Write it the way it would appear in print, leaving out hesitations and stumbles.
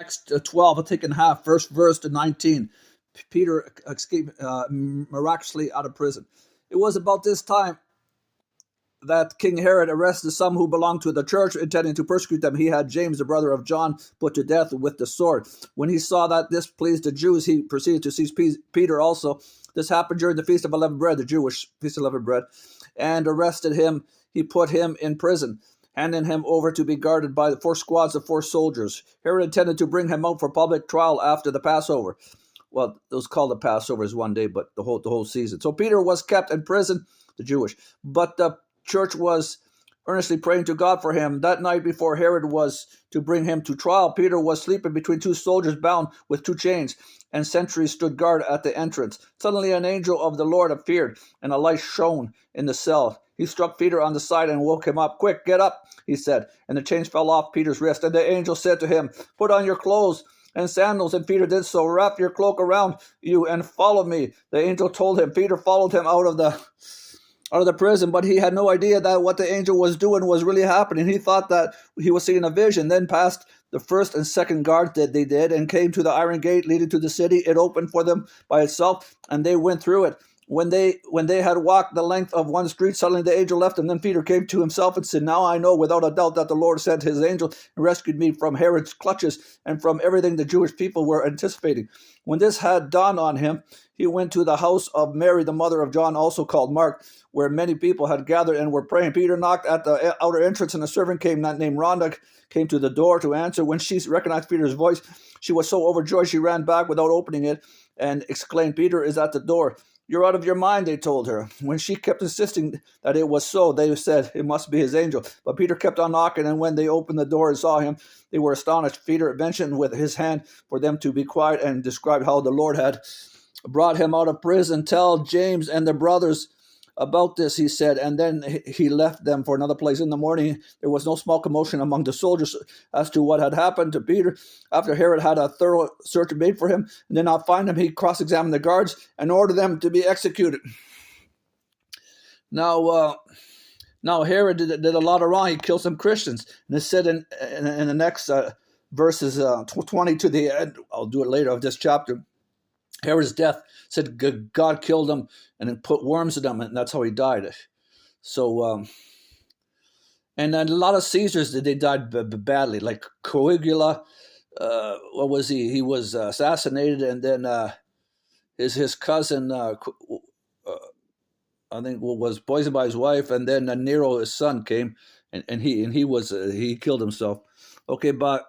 Acts 12, I'll take in half, first verse to 19. Peter escaped miraculously out of prison. It was about this time that King Herod arrested some who belonged to the church, intending to persecute them. He had James, the brother of John, put to death with the sword. When he saw that this pleased the Jews, he proceeded to seize Peter also. This happened during the Feast of Unleavened Bread, the Jewish Feast of Unleavened Bread, and arrested him. He put him in prison, handing him over to be guarded by the 4 squads of 4 soldiers. Herod intended to bring him out for public trial after the Passover. Well, it was called the Passover is one day, but the whole season. So Peter was kept in prison, the Jewish, but the church was earnestly praying to God for him. That night before Herod was to bring him to trial, Peter was sleeping between 2 soldiers bound with 2 chains, and sentries stood guard at the entrance. Suddenly an angel of the Lord appeared, and a light shone in the cell. He struck Peter on the side and woke him up. "Quick, get up," he said, and the chains fell off Peter's wrist. And the angel said to him, "Put on your clothes and sandals." And Peter did so. "Wrap your cloak around you and follow me," the angel told him. Peter followed him out of the prison, but he had no idea that what the angel was doing was really happening. He thought that he was seeing a vision. Then past the first and second guard that they did, and came to the iron gate leading to the city. It opened for them by itself, and they went through it. When they had walked the length of one street, suddenly the angel left them. Then Peter came to himself and said, "Now I know without a doubt that the Lord sent his angel and rescued me from Herod's clutches and from everything the Jewish people were anticipating." When this had dawned on him, he went to the house of Mary, the mother of John, also called Mark, where many people had gathered and were praying. Peter knocked at the outer entrance, and a servant came, named Rhonda, came to the door to answer. When she recognized Peter's voice, she was so overjoyed she ran back without opening it and exclaimed, "Peter is at the door." "You're out of your mind," they told her. When she kept insisting that it was so, they said it must be his angel. But Peter kept on knocking, and when they opened the door and saw him, they were astonished. Peter mentioned with his hand for them to be quiet and described how the Lord had brought him out of prison. "Tell James and the brothers about this," he said, and then he left them for another place. In the morning, there was no small commotion among the soldiers as to what had happened to Peter. After Herod had a thorough search made for him and did not find him, he cross-examined the guards and ordered them to be executed. Now Herod did a lot of wrong. He killed some Christians. And it said in the next verses 20 to the end, I'll do it later of this chapter, Herod's death said God killed him and then put worms in him, and that's how he died. So, and then a lot of Caesars, they died badly, like Caligula. What was he? He was assassinated, and then his cousin, I think, was poisoned by his wife, and then Nero, his son, came, and he killed himself. Okay, but